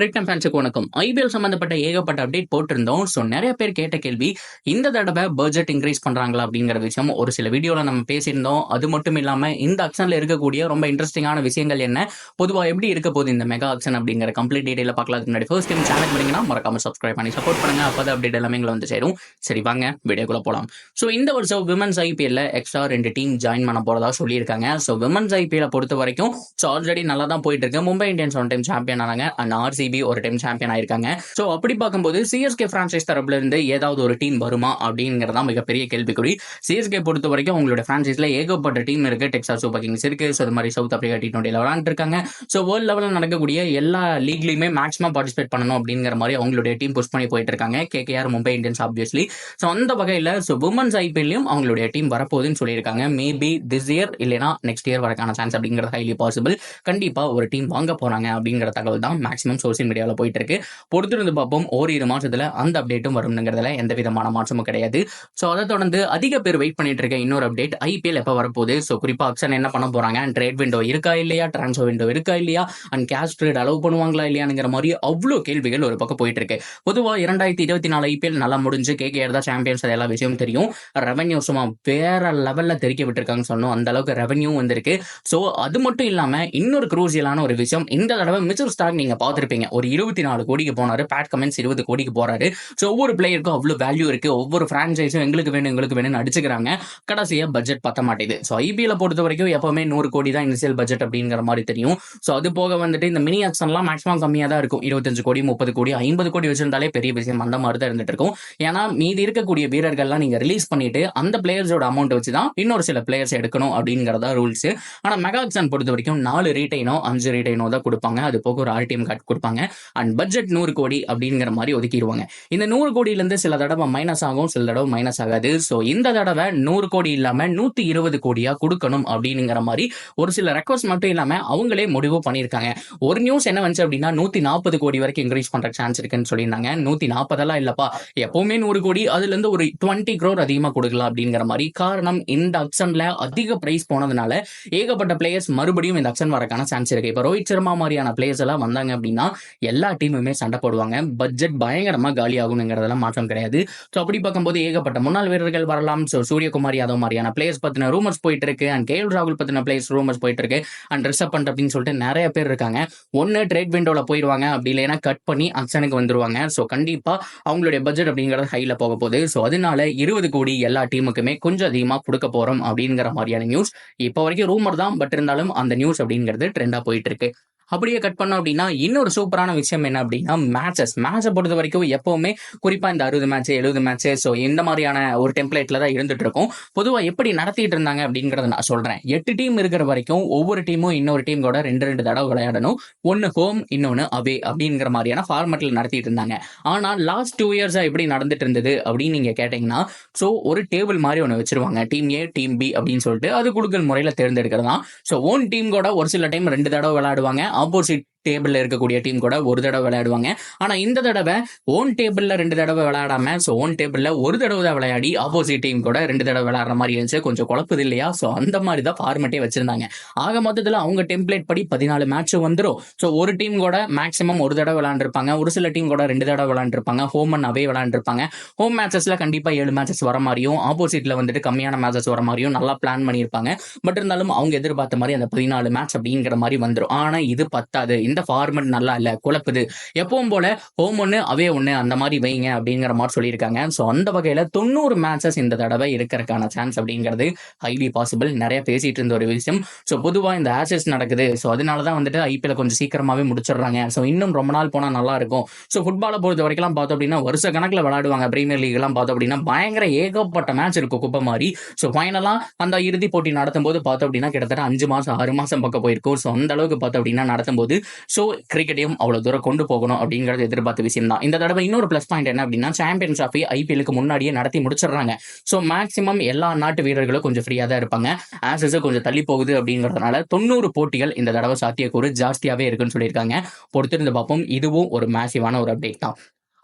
Cricket ஃபேன்ஸுக்கு வணக்கம். IPL சம்பந்தப்பட்ட ஏகப்பட்ட அப்டேட் போட்டிருந்தோம். ஸோ நிறைய பேர் கேட்ட கேள்வி, இந்த தடவை பட்ஜெட் இன்க்ரீஸ் பண்றாங்களா அப்படிங்கிற விஷயம் ஒரு சில வீடியோல நம்ம பேசியிருந்தோம். அது மட்டும் இல்லாம இந்த ஆக்ஷன்ல இருக்கக்கூடிய ரொம்ப இன்ட்ரெஸ்டிங்கான விஷயங்கள் என்ன, பொதுவா எப்படி இருக்க போகுது இந்த மெகா ஆக்ஷன் அப்படிங்கிற கம்ப்ளீட் டீடைல பார்க்கலாம். முன்னாடி ஃபர்ஸ்ட் டைம் சேனல் பண்ணீங்கன்னா மறக்காம சப்ஸ்கிரைப் பண்ணி சப்போர்ட் பண்ணுங்க. அப்பதான் அப்டேட் எல்லாமே எங்களை வந்து சேரும். சரி வாங்க வீடியோக்குள்ள போலாம். ஸோ இந்த வருஷம் விமன்ஸ் ஐபிஎல்ல எக்ஸ்ட்ரா 2 டீம் ஜாயின் பண்ண போறதா சொல்லியிருக்காங்க. ஸோ விமன்ஸ் ஐபிஎல் பொறுத்த வரைக்கும் ஆல்ரெடி நல்லா தான் போயிட்டு இருக்கு. மும்பை இந்தியன்ஸ் 1 டைம் சாம்பியன் ஆனாங்க. அண்ட் ஆர்சிபி ஒரு டைம் சாம்பியன் ஆயிருக்காங்க. சோ அப்படி பார்க்கும்போது சிஎஸ்கே பிரான்சைஸ் தரப்புல இருந்து ஏதாவது ஒரு டீம் வருமா அப்படிங்கறதா மிகப்பெரிய கேள்விக்குறி. சிஎஸ்கே பொறுத்த வரைக்கும் உங்களோட பிரான்சைஸ்ல ஏகப்பட்ட டீம் இருக்கு. டெக்சாஸ் சூப்பர் கிங்ஸ் இருக்கு. சோ அது மாதிரி சவுத் ஆப்பிரிக்கா T20 விளையாண்டு இருக்காங்க. சோ வேர்ல்ட் லெவலில் நடக்கக்கூடிய எல்லா லீக்லயுமே மேக்ஸிமம் பார்ட்டிசிபேட் பண்ணணும் அப்படிங்கிற மாதிரி அவங்களுடைய டீம் புஷ் பண்ணி போயிட்டு இருக்காங்க. KKR Mumbai Indians obviously. So அந்த வகையில விமன்ஸ் ஐபிஎல்லையும் அவங்களுடைய டீம் வரப்போகுதுன்னு சொல்லியிருக்காங்க. மேபி திஸ் இயர் இல்லைனா நெக்ஸ்ட் இயர் வரக்கான சான்ஸ் அப்படிங்கிறது ஹைலி பாசிபிள். கண்டிப்பா ஒரு டீம் வாங்க போறாங்க அப்படிங்கிற தகவல் தான் மேக்ஸிமம் சோசியல் மீடியாவில் போயிட்டு இருக்கு. பொறுத்திருந்து பார்ப்போம். ஓரிரு மாசத்துல அந்த அப்டேட்டும் வரும்ங்கிறதுல எந்த விதமான மாற்றமும் கிடையாது. சோ அதை தொடர்ந்து அதிக பேர் வெயிட் பண்ணிட்டு இருக்க இன்னொரு அப்டேட், ஐபிஎல் எப்ப வரப்போகுது, சோ குறிப்பா ஆக்ஷன் என்ன பண்ண போறாங்க, அண்ட் ட்ரேட் விண்டோ இருக்கா இல்லையா, டிரான்ஸ்ஃபர் விண்டோ இருக்கா இல்லையா, அண்ட் கேஷ் ட்ரேட் அலோவ் பண்ணுவாங்களா இல்லையாங்கிற மாதிரி அவ்வளோ கேள்விகள் ஒரு பக்கம் போயிட்டு இருக்கு. பொதுவா 2024 ஐபிஎல் நல்லா முடிஞ்சு KKR தான் சாம்பியன்ஸ், எல்லா விஷயமும் தெரியும். ரெவன்யூ சும்மா வேற லெவல்ல தெரிக்க விட்டுருக்காங்க சொன்னோம். அந்த அளவுக்கு ரெவன்யூ வந்திருக்கு. சோ அது மட்டும் இல்லாம இன்னொரு குரூசியலான ஒரு விஷயம், இந்த தடவை மிச்சல் ஸ்டார்க் நீங்க பார்த்திருப்பீங்க, ஒரு 24 கோடிக்கு போனாரு. பேட் கமெண்ட்ஸ் 20 கோடிக்கு போறாரு. சோ ஒவ்வொரு பிளேயருக்கும் அவ்வளவு வேல்யூ இருக்கு. ஒவ்வொரு பிரான்சைஸும் எங்களுக்கு வேணும்னு அடிச்சுக்கிறாங்க. கடைசியா பட்ஜெட் பத்த மாட்டேது. சோ ஐபிஎல் பொறுத்த வரைக்கும் எப்பவுமே 100 கோடி தான் இனிஷியல் பட்ஜெட் அப்படிங்கிற மாதிரி தெரியும். சோ அது போக வந்துட்டு இந்த மினி ஆக்ஷன்லாம் மேக்ஸிமம் கம்மியா தான் இருக்கும். 25 கோடி 30 கோடி 50 கோடி வச்சிருந்தாலே பெரிய விஷயம். அந்த மாதிரி தான் இருந்துட்டு இருக்கும். ஏன்னா மீதி இருக்கக்கூடிய வீரர்கள்லாம் நீங்க ரிலீஸ் பண்ணிட்டு அந்த பிளேயர்ஸோட அமௌண்ட் வச்சு தான் இன்னொரு சில பிளேயர்ஸ் எடுக்கணும் அப்படிங்கறதா ரூல்ஸ். ஆனா மெகா ஆக்ஷன் பொறுத்த வரைக்கும் 4 ரீடைனோ 5 ரீடைனோ தான் கொடுப்பாங்க. அது போக ஒரு RTM கார்டு கொடுப்பாங்க. அண்ட் பட்ஜெட் 100 கோடி அப்படிங்கிற மாதிரி ஒதுக்கிடுவாங்க. இந்த 100 கோடியில இருந்து சில தடவை மைனஸ் ஆகும், சில தடவை மைனஸ் ஆகாது. சோ இந்த தடவை 100 கோடி இல்லாம 120 கோடியா கொடுக்கணும் அப்படிங்கிற மாதிரி ஒரு சில ரெக்வஸ்ட் மட்டும் இல்லாம அவங்களே முடிவு பண்ணியிருக்காங்க. ஒரு நியூஸ் என்ன வந்து அப்படின்னா 140 கோடி வரைக்கும் இன்க்ரீஸ் பண்ற சான்ஸ் இருக்குன்னு சொல்லியிருந்தாங்க. 140 எல்லாம் இல்லப்பா, எப்பவுமே 100 கோடி, அதுல இருந்து ஒரு 20 crore அதிகமா கொடுக்கலாம் அப்படிங்கிற மாதிரி. காரணம், இந்த ஆக்ஷன்ல அதிக பிரைஸ் போனதுனால ஏகப்பட்ட பிளேயர்ஸ் மறுபடியும் இந்த ஆக்ஷன் வரக்கான சான்ஸ் இருக்கு. இப்ப ரோஹித் சர்மா மாதிரியான பிளேயர்ஸ் எல்லாம் வந்தாங்க அப்படின்னா எல்லா டீமுமே சண்டை போடுவாங்க. பட்ஜெட் பயங்கரமா காலி ஆகுங்கிறதெல்லாம் மாற்றம் கிடையாது. ஸோ அப்படி பார்க்கும்போது ஏகப்பட்ட முன்னாள் வீரர்கள் வரலாம். ஸோ சூரியகுமார் யாதவ் மாதிரியான பிளேயர்ஸ் பத்தின ரூமர்ஸ் போயிட்டு இருக்கு. அண்ட் KL ராகுல் பத்தின பிளேயர்ஸ் ரூமர்ஸ் போயிட்டு இருக்கு. அண்ட் ரிஷப் பண்ட் அப்படின்னு சொல்லிட்டு நிறைய பேர் இருக்காங்க. ஒன்னு ட்ரேட் விண்டோல போயிடுவாங்க, அப்படி இல்லைன்னா கட் பண்ணி ஆக்ஷனுக்கு வந்துருவாங்க. ஸோ கண்டிப்பா அவங்களுடைய பட்ஜெட் அப்படிங்கிறது ஹைல போக போகுது. ஸோ அதனால 20 கோடி எல்லா டீமுக்குமே கொஞ்சம் அதிகமா கொடுக்க போறோம் அப்படிங்கிற மாதிரியான நியூஸ் இப்போ வரைக்கும் ரூமர் தான். பட் இருந்தாலும் அந்த நியூஸ் அப்படிங்கிறது ட்ரெண்டா போயிட்டு இருக்கு. அப்படியே கட் பண்ணோம் அப்படின்னா இன்னொரு சூப்பரான விஷயம் என்ன அப்படின்னா மேட்சை பொறுத்த வரைக்கும் எப்பவுமே குறிப்பா இந்த 60 மேட்ச் 70 மேட்ச் ஸோ இந்த மாதிரியான ஒரு டெம்ப்ளேட்ல தான் இருந்துட்டு இருக்கும். பொதுவாக எப்படி நடத்திட்டு இருந்தாங்க அப்படிங்கறத நான் சொல்றேன். 8 டீம் இருக்கிற வரைக்கும் ஒவ்வொரு டீமும் இன்னொரு டீம் கூட 2 தடவை விளையாடணும். ஒன்னு ஹோம் இன்னொன்னு அவே அப்படிங்கிற மாதிரியான ஃபார்மேட்ல நடத்திட்டு இருந்தாங்க. ஆனா லாஸ்ட் 2 இயர்ஸா எப்படி நடந்துட்டு இருந்தது அப்படின்னு நீங்க கேட்டீங்கன்னா, ஸோ ஒரு டேபிள் மாதிரி ஒன்று வச்சிருவாங்க. டீம் A டீம் B அப்படின்னு சொல்லிட்டு அது குலுக்கல் முறையில் தேர்ந்தெடுக்கிறதா. ஸோ ஓன் டீம் கூட ஒரு சில டைம் 2 தடவை விளையாடுவாங்க. ஆப்போசிட் டேபிள்ல இருக்கக்கூடிய டீம் கூட ஒரு தடவை விளையாடுவாங்க. ஆனா இந்த தடவை ஓன் டேபிள்ல 2 தடவை விளையாடாம ஓன் டேபிள்ல ஒரு தடவை தான் விளையாடி ஆப்போசிட் டீம் கூட 2 தடவை விளையாடுற மாதிரி இருந்துச்சு. கொஞ்சம் குழப்பது இல்லையா? சோ அந்த மாதிரி தான் ஃபார்மேட்டே வச்சிருந்தாங்க. ஆக மொத்தத்துல அவங்க டெம்ப்ளேட் படி 14 மேட்ச் வந்துடும். சோ ஒரு டீம் கூட மேக்ஸிமம் ஒரு தடவை விளையாண்டுருப்பாங்க. ஒரு சில டீம் கூட 2 தடவை விளையாண்டுருப்பாங்க. ஹோம் அண்ட் அவே விளையாண்டுருப்பாங்க. ஹோம் மேட்சஸ்ல கண்டிப்பா 7 மேட்சஸ் வர மாதிரியும், ஆப்போசிட்ல வந்துட்டு கம்மியான மேட்சஸ் வர மாதிரியும் நல்லா பிளான் பண்ணியிருப்பாங்க. பட் இருந்தாலும் அவங்க எதிர்பார்த்த மாதிரி அந்த 14 மேட்ச் அப்படிங்கிற மாதிரி வந்துடும். ஆனா இது பத்தாது. இந்த ஃபார்மேட் நல்லா இல்ல, குழப்புது. எப்பவும் போல ஹோம் ஒன்னு அவே ஒன்னு அந்த மாதிரி வைங்க அப்படிங்கிற மாதிரி சொல்லியிருக்காங்க. ஸோ அந்த வகையில 90 மேட்சஸ் இந்த தடவை இருக்கிறதுக்கான சான்ஸ் அப்படிங்கிறது ஹைலி பாசிபிள். நிறைய பேசிட்டு இருந்த ஒரு விஷயம். ஸோ பொதுவாக இந்த ஆஷஸ் நடக்குது. ஸோ அதனாலதான் வந்துட்டு IPL கொஞ்சம் சீக்கிரமாவே முடிச்சிடுறாங்க. ஸோ இன்னும் ரொம்ப நாள் போனா நல்லா இருக்கும். ஸோ ஃபுட்பாலை பொறுத்த வரைக்கும் பார்த்தோம் அப்படின்னா வருஷ கணக்கில் விளையாடுவாங்க. பிரீமியர் லீக் எல்லாம் பார்த்தோம் அப்படின்னா பயங்கர ஏகப்பட்ட மேட்ச் இருக்கும் குப்பை மாதிரி. ஸோ ஃபைனலா அந்த இறுதி போட்டி நடத்தும் போது பார்த்தோம் அப்படின்னா கிட்டத்தட்ட 5 மாசம் 6 மாசம் பக்கம் போயிருக்கும். ஸோ அந்த அளவுக்கு பார்த்தோம் அப்படின்னா நடத்தும் போது ஸோ கிரிக்கெட்டையும் அவ்வளவு தூரம் கொண்டு போகணும் அப்படிங்கிறது எதிர்பார்த்த விஷயம் தான். இந்த தடவை இன்னொரு பிளஸ் பாயிண்ட் என்ன அப்படின்னா சாம்பியன்ஸ் டிராஃபி IPLக்கு முன்னாடியே நடத்தி முடிச்சிடுறாங்க. ஸோ மேக்ஸிமம் எல்லா நாட்டு வீரர்களும் கொஞ்சம் ஃப்ரீயா தான் இருப்பாங்க. ஆசஸ் கொஞ்சம் தள்ளி போகுது அப்படிங்கிறதுனால 90 போட்டிகள் இந்த தடவை சாத்தியக்கூறு ஜாஸ்தியாவே இருக்குன்னு சொல்லியிருக்காங்க. பொறுத்திருந்து பார்ப்போம். இதுவும் ஒரு மேசிவான ஒரு அப்டேட் தான்.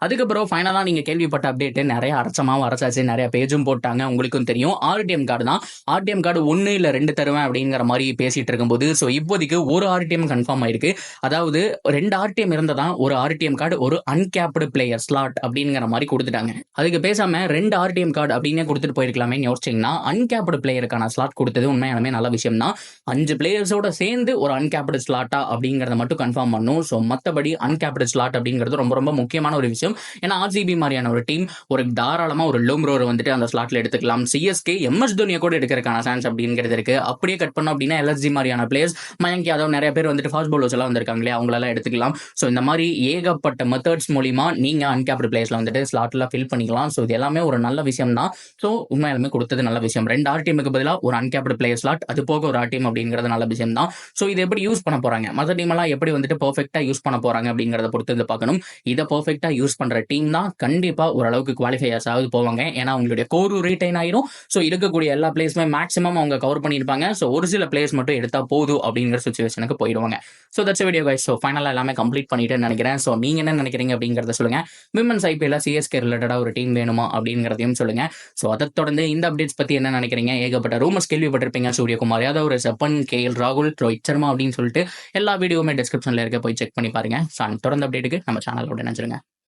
அதுக்கப்புறம் ஃபைனலா நீங்க கேள்விப்பட்ட அப்டேட் நிறைய அரைச்சமாவும் அரைச்சாச்சு, நிறைய பேஜும் போட்டாங்க. உங்களுக்கும் தெரியும் ஆர்டிஎம் கார்டு தான். ஆர்டிஎம் கார்டு 1 இல்ல 2 தருவேன் அப்படிங்கிற மாதிரி பேசிட்டு இருக்கும்போது ஸோ இப்போதைக்கு ஒரு ஆர்டிஎம் கன்ஃபார்ம் ஆயிருக்கு. அதாவது 2 ஆர்டிஎம் இருந்ததான் ஒரு ஆர்டிஎம் கார்டு ஒரு அன்கேப்டு பிளேயர் ஸ்லாட் அப்படிங்கிற மாதிரி கொடுத்துட்டாங்க. அதுக்கு பேசாம 2 ஆர்டிஎம் கார்டு அப்படின்னே கொடுத்துட்டு போயிருக்கலாமே யோசிச்சிங்கன்னா அன்கேப்டு பிளேயருக்கான ஸ்லாட் கொடுத்தது உண்மையாலுமே நல்ல விஷயம் தான். 5 பிளேயர்ஸோட சேர்ந்து ஒரு அன்கேப்டு ஸ்லாட்டா அப்படிங்கிறத மட்டும் கன்ஃபார்ம் பண்ணும். ஸோ மற்றபடி அன்கேப்டு ஸ்லாட் அப்படிங்கிறது ரொம்ப ரொம்ப முக்கியமான ஒரு விஷயம். ஏன்னா ஆர்சிபி மாதிரியான ஒரு டீம் ஒரு தாராளமா ஒரு லோம்ரோரை வந்துட்டு அந்த ஸ்லாட்ல எடுத்துக்கலாம். சிஎஸ்கே எம்எஸ் தோனியை கூட எடுக்கிறதுக்கான சான்ஸ் அப்படிங்கிறது இருக்கு. அப்படியே கட் பண்ணோம் அப்படின்னா எல்எஸ்ஜி மாதிரியான பிளேயர்ஸ், மயங்க் யாதவ், நிறைய பேர் வந்துட்டு ஃபாஸ்ட் பவுலர்ஸ் எல்லாம் வந்திருக்காங்களே அவங்களெல்லாம் எடுத்துக்கலாம். ஸோ இந்த மாதிரி ஏகப்பட்ட மெத்தட்ஸ் மூலியமா நீங்க அன்கேப்டு பிளேயர்ஸ்ல வந்துட்டு ஸ்லாட்ல ஃபில் பண்ணிக்கலாம். ஸோ இது எல்லாமே ஒரு நல்ல விஷயம் தான். ஸோ உண்மையாலுமே கொடுத்தது நல்ல விஷயம். 2 ஆர்டிஎம்க்கு பதிலாக ஒரு அன்கேப்டு பிளேயர் ஸ்லாட், அது போக ஒரு ஆர்டிஎம் அப்படிங்கிறது நல்ல விஷயம் தான். ஸோ இது எப்படி யூஸ் பண்ண போறாங்க, மற்ற டீம் எல்லாம் எப்படி வந்துட்டு பெர்ஃபெக்ட்டா யூஸ் பண்ண போறாங்க அப்படிங்கிறத பொறுத்து பார்க்கணும். இதை பெர்ஃபெக்ட்டா யூஸ் பண்ற டீம் தான் கண்டிப்பா ஓரளவுக்கு குவாலிஃபையர்ஸ் ஆகுது போவாங்க. ஏன்னா அவங்களுடைய கோர் ரீடைன் ஆயிரும். ஸோ இருக்கக்கூடிய எல்லா பிளேஸ்மே மேக்ஸிமம் அவங்க கவர் பண்ணியிருப்பாங்க. ஸோ ஒரு சில பிளேஸ் மட்டும் எடுத்தா போதும் அப்படிங்கிற சுச்சுவேஷனுக்கு போயிடுவாங்க. So that's video guys. So ஃபைனலாக எல்லாமே கம்ப்ளீட் பண்ணிட்டு நினைக்கிறேன். ஸோ நீங்க என்ன நினைக்கிறீங்க அப்படிங்கிறத சொல்லுங்க. விமன்ஸ் ஐபிஎல்ல சிஎஸ்கே ரிலேட்டடா ஒரு டீம் வேணுமா அப்படிங்கிறதையும் சொல்லுங்க. ஸோ அதை தொடர்ந்து இந்த அப்டேட்ஸ் பத்தி என்ன நினைக்கிறீங்க? ஏகப்பட்ட ரூமர்ஸ் கேள்விப்பட்டிருப்பீங்க. சூரியகுமார் யாதவ், செப்பன், கேஎல் ராகுல், ரோஹித் சர்மா அப்படின்னு சொல்லிட்டு எல்லா வீடியோவுமே டிஸ்கிரிப்ஷன்ல இருக்க, போய் செக் பண்ணி பாருங்க. ஸோ தொடர்ந்து அப்டேட்டுக்கு நம்ம சேனலோட நினைச்சிருங்க.